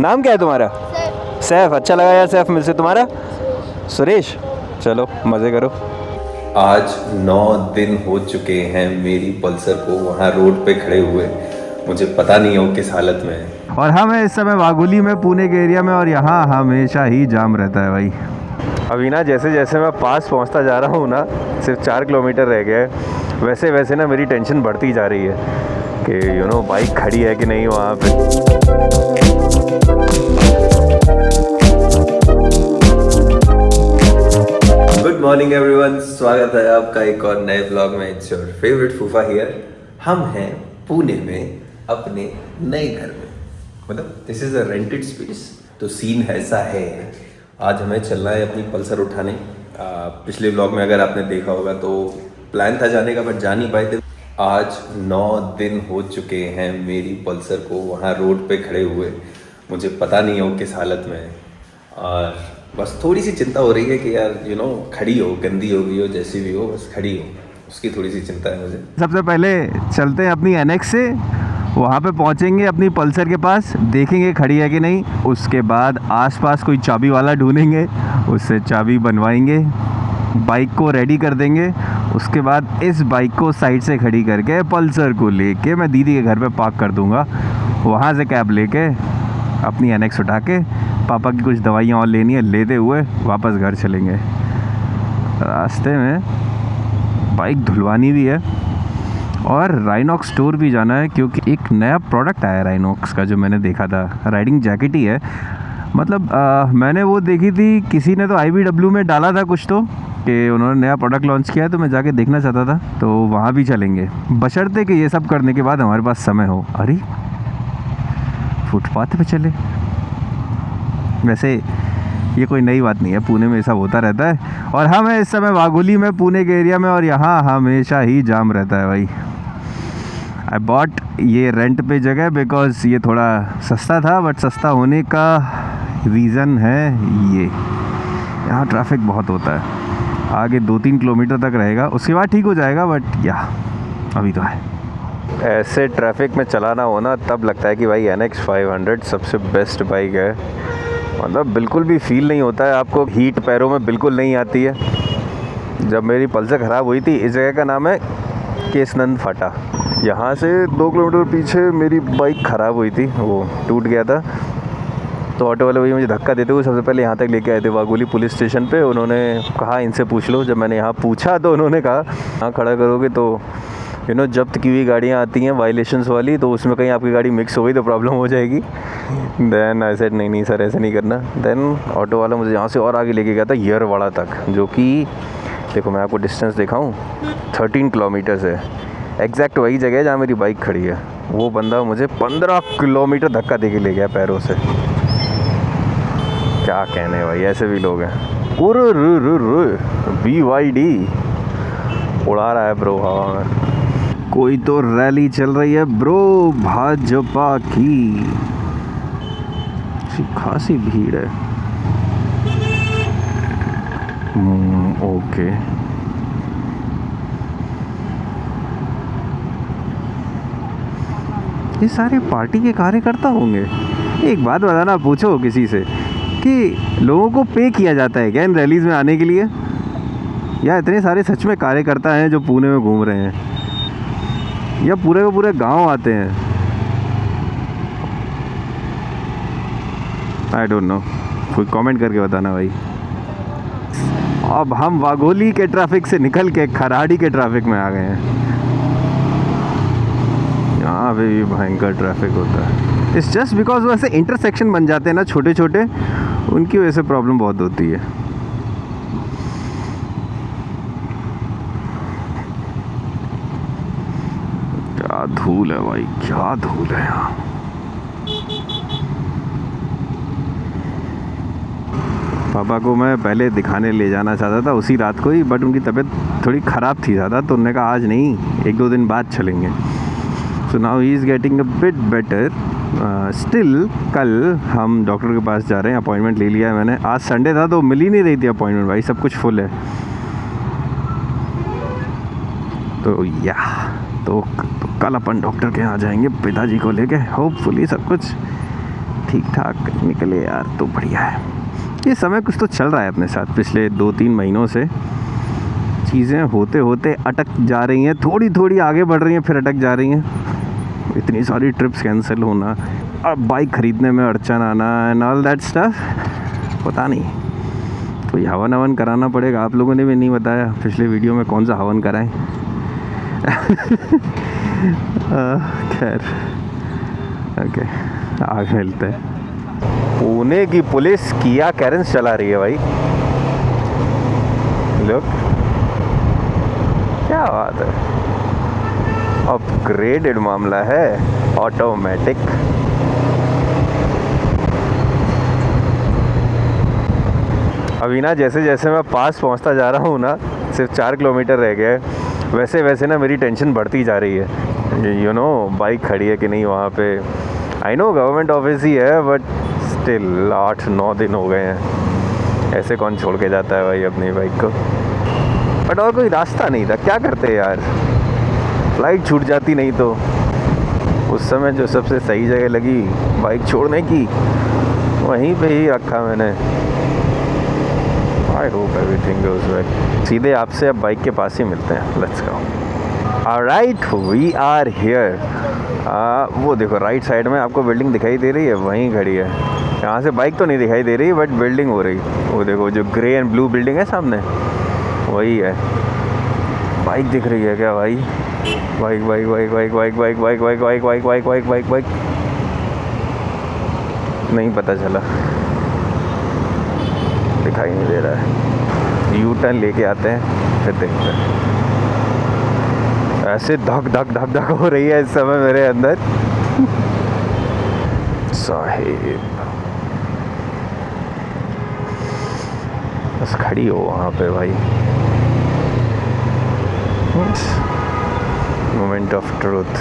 नाम क्या है तुम्हारा? सैफ। अच्छा लगा यार सैफ मिलसे। तुम्हारा? सुरेश। चलो मज़े करो। आज 9 दिन हो चुके हैं मेरी पल्सर को वहाँ रोड पे खड़े हुए। मुझे पता नहीं है वो किस हालत में है। और हम इस समय वागोली में, पुणे के एरिया में, और यहाँ हमेशा ही जाम रहता है भाई। अभी ना जैसे जैसे मैं पास पहुँचता जा रहा हूँ ना, सिर्फ 4 किलोमीटर रह गया है, वैसे वैसे ना मेरी टेंशन बढ़ती जा रही है कि बाइक खड़ी है कि नहीं वहाँ पे। गुड मॉर्निंग एवरीवन, स्वागत है आपका एक और नए ब्लॉग में। इट्स योर फेवरेट फूफा हियर। हम हैं पुणे में अपने नए घर में, मतलब this is a rented space. तो सीन ऐसा है, आज हमें चलना है अपनी पल्सर उठाने। पिछले ब्लॉग में अगर आपने देखा होगा तो प्लान था जाने का, बट जा नहीं पाए थे। आज 9 दिन हो चुके हैं मेरी पल्सर को वहाँ रोड पे खड़े हुए। मुझे पता नहीं है वो किस हालत में है, और बस थोड़ी सी चिंता हो रही है कि यार खड़ी हो, गंदी हो गई हो, जैसी भी हो, बस खड़ी हो, उसकी थोड़ी सी चिंता है मुझे। सबसे पहले चलते हैं अपनी एनेक्स से, वहाँ पे पहुँचेंगे अपनी पल्सर के पास, देखेंगे खड़ी है कि नहीं। उसके बाद आसपास कोई चाबी वाला ढूंढेंगे, उससे चाबी बनवाएंगे, बाइक को रेडी कर देंगे। उसके बाद इस बाइक को साइड से खड़ी करके पल्सर को लेके मैं दीदी के घर पे पार्क कर दूँगा। वहाँ से कैब लेके अपनी एनेक्स उठा के पापा की कुछ दवाइयाँ और लेनी है, लेते हुए वापस घर चलेंगे। रास्ते में बाइक धुलवानी भी है और राइनॉक्स स्टोर भी जाना है, क्योंकि एक नया प्रोडक्ट आया है राइनॉक्स का जो मैंने देखा था। राइडिंग जैकेट ही है, मतलब मैंने वो देखी थी, किसी ने तो IBW में डाला था कुछ, तो कि उन्होंने नया प्रोडक्ट लॉन्च किया है, तो मैं जाके देखना चाहता था। तो वहाँ भी चलेंगे, बशर्ते कि ये सब करने के बाद हमारे पास समय हो। अरे फुटपाथ पे चले, वैसे ये कोई नई बात नहीं है, पुणे में सब होता रहता है। और हम हैं इस समय वागोली में, पुणे के एरिया में, और यहाँ हमेशा ही जाम रहता है भाई। आई बॉट ये रेंट पे जगह बिकॉज ये थोड़ा सस्ता था, बट सस्ता होने का रीज़न है ये, यहाँ ट्रैफिक बहुत होता है। आगे 2-3 किलोमीटर तक रहेगा, उसके बाद ठीक हो जाएगा, बट या अभी तो है। ऐसे ट्रैफिक में चलाना हो ना, तब लगता है कि भाई NX 500 सबसे बेस्ट बाइक है। मतलब बिल्कुल भी फील नहीं होता है आपको, हीट पैरों में बिल्कुल नहीं आती है। जब मेरी पल्सर ख़राब हुई थी, इस जगह का नाम है केसनंद फाटा, यहाँ से 2 किलोमीटर पीछे मेरी बाइक ख़राब हुई थी, वो टूट गया था। तो ऑटो वाले भैया मुझे धक्का देते हुए सबसे पहले यहाँ तक लेके आए थे, वागोली पुलिस स्टेशन पे। उन्होंने कहा इनसे पूछ लो। जब मैंने यहाँ पूछा तो उन्होंने कहा हाँ खड़ा करोगे तो जब्त की हुई गाड़ियाँ आती हैं वायलेशंस वाली, तो उसमें कहीं आपकी गाड़ी मिक्स हो गई तो प्रॉब्लम हो जाएगी। देन आई सेड नहीं सर, ऐसे नहीं करना। देन ऑटो वाला मुझे यहाँ से और आगे लेके गया था येरवाड़ा तक, जो कि देखो मैं आपको डिस्टेंस दिखाऊँ, 13 किलोमीटर्स है। एग्जैक्ट वही जगह है जहाँ मेरी बाइक खड़ी है। वो बंदा मुझे 15 किलोमीटर धक्का दे के ले गया पैरों से। क्या कहने भाई, ऐसे भी लोग हैं। BYD उड़ा रहा है ब्रो हवा में। कोई तो रैली चल रही है ब्रो, भाजपा की खासी भीड़ है। ओके, ये सारे पार्टी के कार्यकर्ता होंगे। एक बात बताना, पूछो किसी से कि लोगों को पे किया जाता है क्या इन रैलीज में आने के लिए, या इतने सारे सच में कार्यकर्ता हैं जो पुणे में घूम रहे हैं, या पूरे के पूरे गांव आते हैं। आई डोंट नो, कोई कमेंट करके बताना भाई। अब हम वागोली के ट्रैफिक से निकल के खराड़ी के ट्रैफिक में आ गए हैं। यहाँ पे भी भयंकर ट्रैफिक होता है। इट्स जस्ट बिकॉज वैसे इंटरसेक्शन बन जाते हैं ना छोटे छोटे, उनकी वजह से प्रॉब्लम बहुत होती है। क्या धूल है भाई, क्या धूल है यहाँ। पापा को मैं पहले दिखाने ले जाना चाहता था उसी रात को ही, बट उनकी तबीयत थोड़ी ख़राब थी ज़्यादा, तो उन्होंने कहा आज नहीं, 1-2 दिन बाद चलेंगे। So now he is getting a bit better. Still कल हम डॉक्टर के पास जा रहे हैं, अपॉइंटमेंट ले लिया है मैंने। आज संडे था तो मिल ही नहीं रही थी अपॉइंटमेंट भाई, सब कुछ फुल है। तो कल अपन डॉक्टर के यहाँ जाएंगे पिताजी को लेके, होपफुली सब कुछ ठीक ठाक निकले यार तो बढ़िया है। ये समय कुछ तो चल रहा है अपने साथ पिछले 2-3 महीनों से। चीज़ें होते होते अटक जा रही हैं, थोड़ी थोड़ी आगे बढ़ रही हैं फिर अटक जा रही हैं। इतनी सारी ट्रिप्स कैंसिल होना, अब बाइक ख़रीदने में अड़चन आना एंड ऑल दैट स्टफ। पता नहीं कोई हवन हवन कराना पड़ेगा। आप लोगों ने भी नहीं बताया पिछले वीडियो में कौन सा हवन कराएं। खैर ओके, आगे मिलते हैं। पुणे की पुलिस किया कैरेंस चला रही है भाई। लोग क्या बात है, अपग्रेडेड मामला है, ऑटोमेटिक। अभी ना जैसे जैसे मैं पास पहुंचता जा रहा हूँ ना, सिर्फ 4 किलोमीटर रह गए, वैसे वैसे ना मेरी टेंशन बढ़ती जा रही है। यू नो बाइक खड़ी है कि नहीं वहाँ पे। आई नो गवर्नमेंट ऑफिस ही है बट स्टिल 8-9 दिन हो गए हैं। ऐसे कौन छोड़ के जाता है भाई अपनी बाइक को। बट और कोई रास्ता नहीं था, क्या करते यार, फ्लाइट छूट जाती नहीं तो। उस समय जो सबसे सही जगह लगी बाइक छोड़ने की, वहीं पे ही रखा मैंने। I hope everything goes well. सीधे आपसे अब बाइक के पास ही मिलते हैं, let's go. Alright, we are here. वो देखो राइट साइड में आपको बिल्डिंग दिखाई दे रही है, वहीं खड़ी है। यहाँ से बाइक तो नहीं दिखाई दे रही बट बिल्डिंग हो रही। वो देखो जो ग्रे एंड ब्लू बिल्डिंग है सामने, वही है। बाइक दिख रही है क्या भाई? Bike bike bike bike bike bike bike bike bike bike bike bike bike bike नहीं पता चला, दिखाई नहीं दे रहा है। यू टर्न लेके आते हैं फिर देखते हैं। ऐसे धक धक धक धक हो रही है इस समय मेरे अंदर। साहिब बस खड़ी हो वहाँ पे भाई। Moment of truth.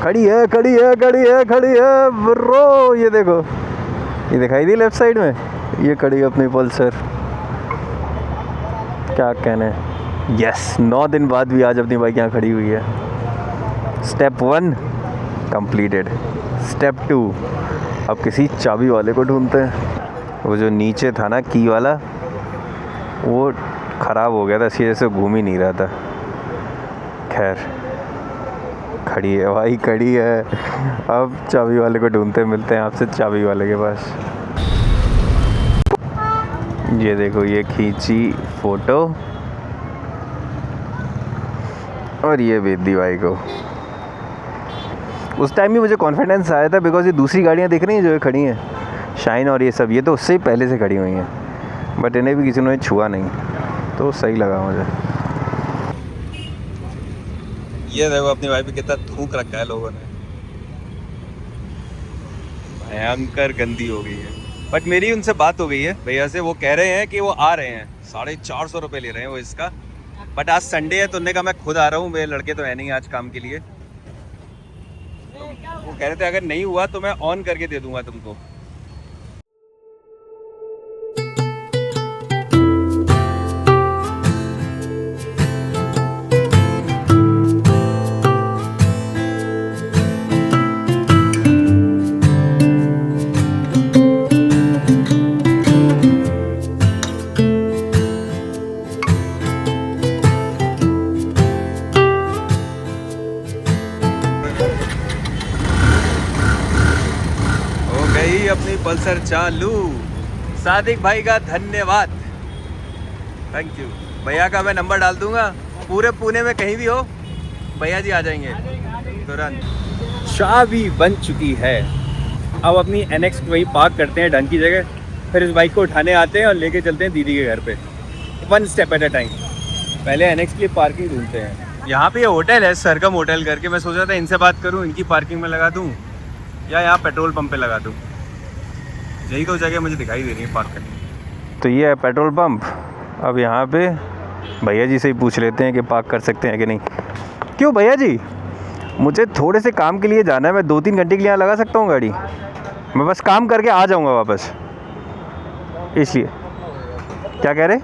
खड़ी है खड़ी है खड़ी है खड़ी है ब्रो, ये देखो, ये दिखाई दी लेफ्ट साइड में, ये खड़ी है अपनी पल्सर। क्या कहने, यस 9 दिन बाद भी आज अपनी बाइक यहाँ खड़ी हुई है। Step 1 completed. स्टेप 2 अब किसी चाबी वाले को ढूंढते हैं। वो जो नीचे था ना की वाला, वो ख़राब हो गया था, इसी वजह से घूम ही नहीं रहा था। खैर खड़ी है भाई, खड़ी है। अब चाबी वाले को ढूंढते मिलते हैं आपसे चाबी वाले के पास। ये देखो, ये खींची फ़ोटो और ये भेज दी भाई को। उस टाइम भी मुझे कॉन्फिडेंस आया था बिकॉज ये दूसरी गाड़ियाँ दिख रही हैं जो ये खड़ी हैं, शाइन और ये सब, ये तो उससे ही पहले से खड़ी हुई हैं, बट इन्हें भी किसी ने छुआ नहीं, तो सही लगा मुझे। ये देखो अपनी बाइक पे कितना थूक रखा है लोगों ने, भयंकर गंदी हो गई है। बट मेरी उनसे बात हो गई है भैया से, वो कह रहे हैं कि वो आ रहे हैं, 450 रुपये ले रहे हैं वो इसका। बट आज संडे है तो उन्होंने कहा मैं खुद आ रहा हूँ, मेरे लड़के तो है नहीं आज काम के लिए। तो वो कह रहे थे अगर नहीं हुआ तो मैं ऑन करके दे दूंगा तुमको। अपनी पल्सर चालू। सादिक भाई का धन्यवाद, थैंक यू। भैया का मैं नंबर डाल दूंगा, पूरे पुणे में कहीं भी हो भैया जी आ जाएंगे तुरंत। चाबी बन चुकी है, अब अपनी NX वहीं पार्क करते हैं ढंग की जगह, फिर इस बाइक को उठाने आते हैं और लेके चलते हैं दीदी के घर पे, 1 स्टेप एट अ टाइम। पहले NX की पार्किंग ढूंढते हैं। यहाँ पे ये होटल है सरगम होटल करके, मैं सोच रहा था इनसे बात करूँ, इनकी पार्किंग में लगा दूँ या यहाँ पेट्रोल पंप पे लगा दूँ, यही तो जगह मुझे दिखाई दे रही है पार्क करने। तो ये है पेट्रोल पंप। अब यहाँ पे भैया जी से ही पूछ लेते हैं कि पार्क कर सकते हैं कि नहीं। क्यों भैया जी, मुझे थोड़े से काम के लिए जाना है, मैं 2-3 घंटे के लिए यहाँ लगा सकता हूँ गाड़ी? मैं बस काम करके आ जाऊँगा वापस, इसलिए। क्या कह रहे?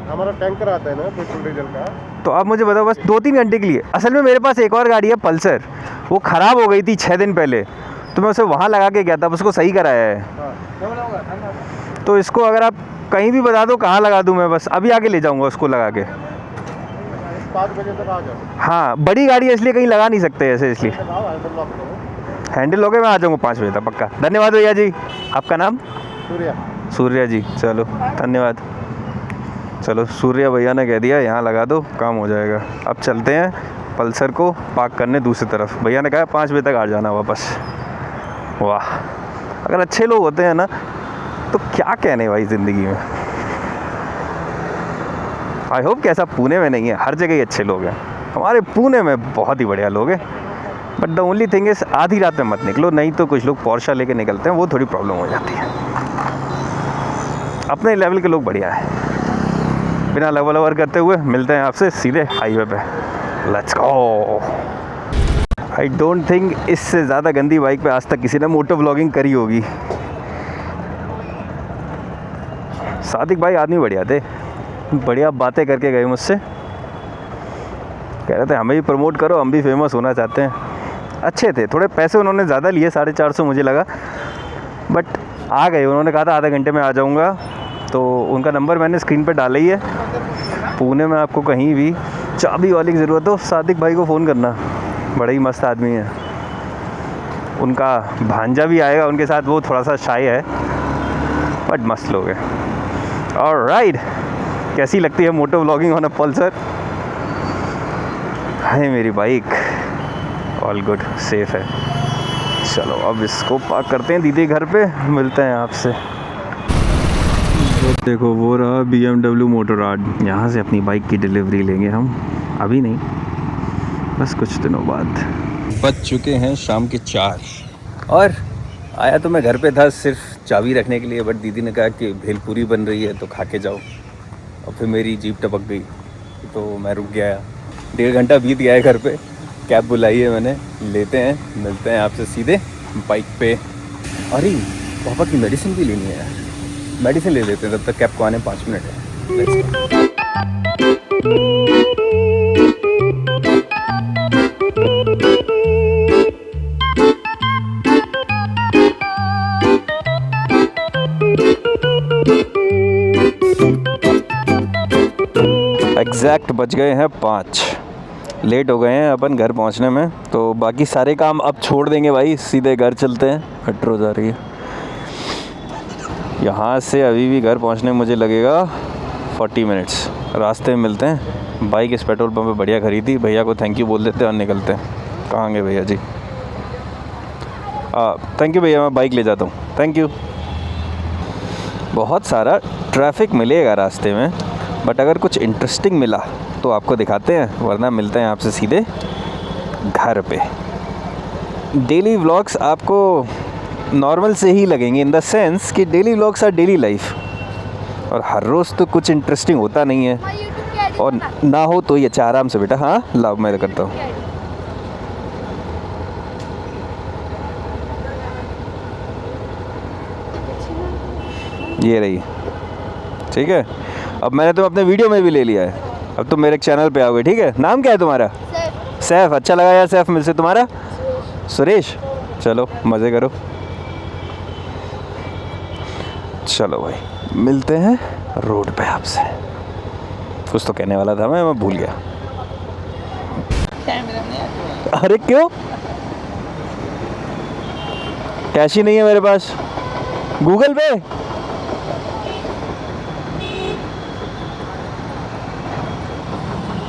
हमारा टैंकर आता है ना पेट्रोल डीजल का, तो आप मुझे बताओ बस 2-3 घंटे के लिए। असल में मेरे पास एक और गाड़ी है पल्सर, वो ख़राब हो गई थी 6 दिन पहले, तो मैं उसे वहाँ लगा के गया था, उसको सही कराया है। तो इसको अगर आप कहीं भी बता दो कहाँ लगा दूँ, मैं बस अभी आके ले जाऊँगा उसको लगा के। 5 बजे तक आ जाओ। हाँ, बड़ी गाड़ी है इसलिए कहीं लगा नहीं सकते ऐसे, इसलिए हैंडल लोगे, मैं आ जाऊँगा 5 बजे तक पक्का। धन्यवाद भैया जी। आपका नाम? सूर्या जी। चलो धन्यवाद। चलो सूर्या भैया ने कह दिया यहाँ लगा दो, काम हो जाएगा। अब चलते हैं पल्सर को पार्क करने दूसरी तरफ। भैया ने कहा 5 बजे तक आ जाना वापस। वाह, अगर अच्छे लोग होते हैं ना तो क्या कहने भाई ज़िंदगी में। आई होप कि ऐसा पुणे में नहीं है, हर जगह ही अच्छे लोग हैं। हमारे पुणे में बहुत ही बढ़िया लोग हैं, but the only thing is आधी रात में मत निकलो, नहीं तो कुछ लोग पोर्शा लेके निकलते हैं, वो थोड़ी प्रॉब्लम हो जाती है। अपने लेवल के लोग बढ़िया हैं। बिना लेवल ओवर करते हुए मिलते हैं आपसे सीधे हाईवे पे। Let's go. I don't think इससे ज़्यादा गंदी बाइक पे आज तक किसी ने मोटो व्लॉगिंग करी होगी। सादिक भाई आदमी बढ़िया थे, बढ़िया बातें करके गए मुझसे, कह रहे थे हमें भी प्रमोट करो, हम भी फेमस होना चाहते हैं। अच्छे थे, थोड़े पैसे उन्होंने ज़्यादा लिए, 450 मुझे लगा, बट आ गए। उन्होंने कहा था आधा घंटे में आ जाऊँगा, तो उनका नंबर मैंने स्क्रीन पे डाला ही है। पुणे में आपको कहीं भी चाबी वाली की ज़रूरत हो, सादिक भाई को फ़ोन करना, बड़ा ही मस्त आदमी है। उनका भांजा भी आएगा उनके साथ, वो थोड़ा सा शाय है बट मस्त लोग हैं। ऑलराइट, कैसी लगती है moto vlogging on a Pulsar? है मेरी बाइक, ऑल गुड, सेफ है। चलो अब इसको पार्क करते हैं दीदी घर पे, मिलते हैं आपसे। देखो वो रहा BMW मोटोराड, यहाँ से अपनी बाइक की डिलीवरी लेंगे हम, अभी नहीं बस कुछ दिनों बाद। बज चुके हैं शाम के 4 और आया तो मैं घर पे था सिर्फ चाबी रखने के लिए, बट दीदी ने कहा कि भेलपूरी बन रही है तो खा के जाओ। और फिर मेरी जीप टपक गई तो मैं रुक गया। 1.5 घंटा बीत गया है घर पे। कैब बुलाई है मैंने, लेते हैं, मिलते हैं आपसे सीधे बाइक पे। अरे पापा की मेडिसिन भी लेनी है यार, मेडिसिन ले लेते हैं, तब तक कैब को आने 5 मिनट है। Let's go. एग्जैक्ट बज गए हैं 5, लेट हो गए हैं अपन घर पहुंचने में, तो बाकी सारे काम अब छोड़ देंगे भाई, सीधे घर चलते हैं। मेट्रो जा रही है यहाँ से, अभी भी घर पहुंचने में मुझे लगेगा 40 मिनट्स। रास्ते में मिलते हैं। बाइक इस पेट्रोल पंप पे बढ़िया खरीदी, भैया को थैंक यू बोल देते हैं और निकलते हैं। कहाँ गए भैया जी? थैंक यू भैया, मैं बाइक ले जाता हूँ, थैंक यू। बहुत सारा ट्रैफिक मिलेगा रास्ते में, बट अगर कुछ इंटरेस्टिंग मिला तो आपको दिखाते हैं, वरना मिलते हैं आपसे सीधे घर पे। डेली व्लॉग्स आपको नॉर्मल से ही लगेंगे, इन द सेंस कि daily vlogs are daily life, और हर रोज़ तो कुछ इंटरेस्टिंग होता नहीं है, और ना हो तो ये अच्छा आराम से बेटा। हाँ लाओ, मैं करता हूँ। ये रही, ठीक है। अब मैंने तो अपने वीडियो में भी ले लिया है, अब तुम मेरे चैनल पे आओगे, ठीक है। नाम क्या है तुम्हारा? सैफ। अच्छा लगा यार सैफ मिलसे। तुम्हारा? सुरेश। चलो मज़े करो। चलो भाई मिलते हैं रोड पे आपसे। कुछ तो कहने वाला था मैं भूल गया। अरे क्यों? कैश ही नहीं है मेरे पास। गूगल पे?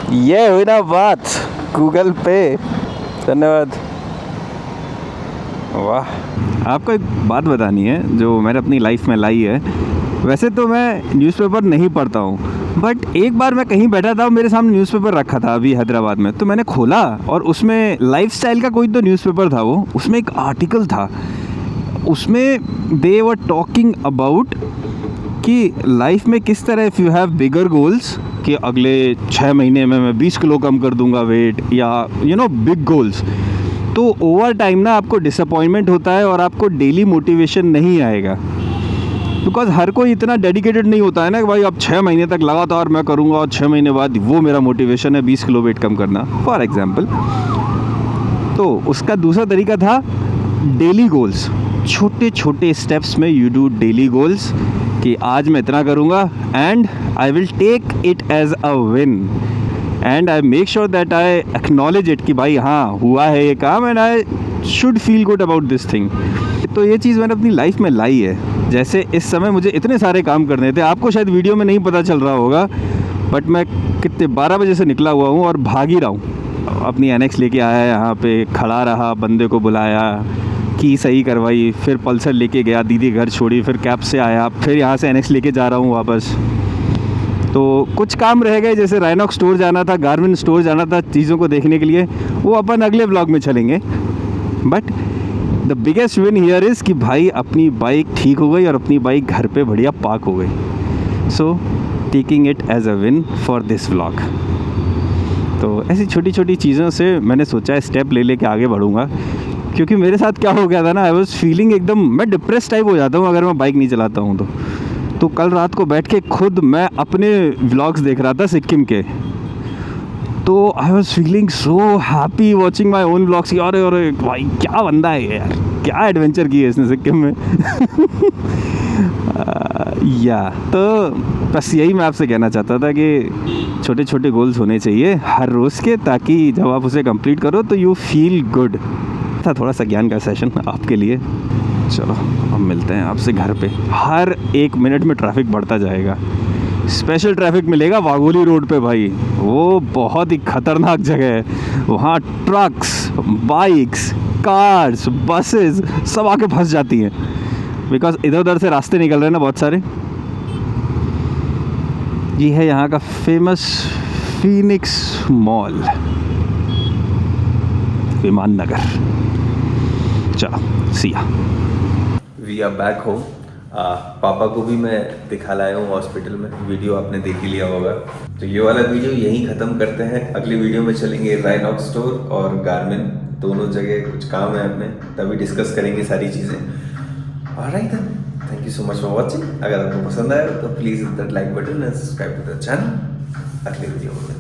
ये हुई ना बात, गूगल पे। धन्यवाद। वाह, आपको एक बात बतानी है जो मैंने अपनी लाइफ में लाई है। वैसे तो मैं न्यूज़पेपर नहीं पढ़ता हूँ, बट एक बार मैं कहीं बैठा था, मेरे सामने न्यूज़पेपर रखा था अभी हैदराबाद में, तो मैंने खोला और उसमें लाइफस्टाइल का कोई तो न्यूज़पेपर था वो, उसमें एक आर्टिकल था, उसमें दे वर टॉकिंग अबाउट कि लाइफ में किस तरह if you have bigger goals, कि अगले 6 महीने में मैं 20 किलो कम कर दूंगा वेट, या यू नो बिग गोल्स, तो ओवर टाइम ना आपको डिसअपॉइंटमेंट होता है और आपको डेली मोटिवेशन नहीं आएगा। बिकॉज हर कोई इतना डेडिकेटेड नहीं होता है ना कि भाई अब 6 महीने तक लगातार मैं करूँगा और 6 महीने बाद वो मेरा मोटिवेशन है 20 किलो वेट कम करना, फॉर एग्जाम्पल। तो उसका दूसरा तरीका था डेली गोल्स, छोटे छोटे स्टेप्स में यू डू डेली गोल्स कि आज मैं इतना करूँगा and I will take it as a win and I make sure that I acknowledge it कि भाई हाँ हुआ है ये काम and I should feel good about this thing. तो ये चीज़ मैंने अपनी लाइफ में लाई है। जैसे इस समय मुझे इतने सारे काम करने थे, आपको शायद वीडियो में नहीं पता चल रहा होगा, बट मैं कितने 12 बजे से निकला हुआ हूँ और भाग ही रहा हूँ। अपनी NX लेके आया, यहाँ पे खड़ा रहा, बंदे को बुलाया, की सही करवाई, फिर पल्सर लेके गया, दीदी घर छोड़ी, फिर कैब से आया, फिर यहाँ से NX लेके जा रहा हूँ वापस। तो कुछ काम रह गए, जैसे राइनॉक्स स्टोर जाना था, गारमिन स्टोर जाना था चीज़ों को देखने के लिए, वो अपन अगले व्लॉग में चलेंगे। But the biggest win here is कि भाई अपनी बाइक ठीक हो गई और अपनी बाइक घर पे बढ़िया पार्क हो गई। So taking it as a win for this vlog. तो ऐसी छोटी छोटी चीज़ों से मैंने सोचा है स्टेप ले लेके आगे बढ़ूँगा, क्योंकि मेरे साथ क्या हो गया था ना, आई वॉज फीलिंग एकदम, मैं डिप्रेस टाइप हो जाता हूँ अगर मैं बाइक नहीं चलाता हूँ तो कल रात को बैठ के खुद मैं अपने व्लॉग्स देख रहा था सिक्किम के, तो I was feeling so happy watching my own vlogs. अरे अरे भाई क्या बंदा है यार, क्या एडवेंचर की है इसने सिक्किम में। या तो बस यही मैं आपसे कहना चाहता था कि छोटे छोटे गोल्स होने चाहिए हर रोज़ के, ताकि जब आप उसे कंप्लीट करो तो यू फील गुड। था थोड़ा सा ज्ञान का सेशन आपके लिए। चलो अब मिलते हैं आपसे घर पे। हर 1 मिनट में ट्रैफिक बढ़ता जाएगा, स्पेशल ट्रैफिक मिलेगा वाघोली रोड पे भाई, वो बहुत ही ख़तरनाक जगह है। वहाँ ट्रक्स, बाइक्स, कार्स, बसेस सब आके फंस जाती हैं, बिकॉज इधर उधर से रास्ते निकल रहे हैं ना बहुत सारे। ये है यहाँ का famous Phoenix mall, Viman Nagar. चलो Siya. We are back home. पापा को भी मैं दिखा लाया हूँ हॉस्पिटल में, वीडियो आपने देख ही लिया होगा। तो ये वाला वीडियो यहीं ख़त्म करते हैं। अगली वीडियो में चलेंगे राइनॉक्स स्टोर और गारमिन, दोनों जगह कुछ काम है अपने, तभी डिस्कस करेंगे सारी चीज़ें। Alright then, thank you so much for watching. अगर आपको पसंद आया तो please hit that like button and subscribe to the channel. अगली वीडियो में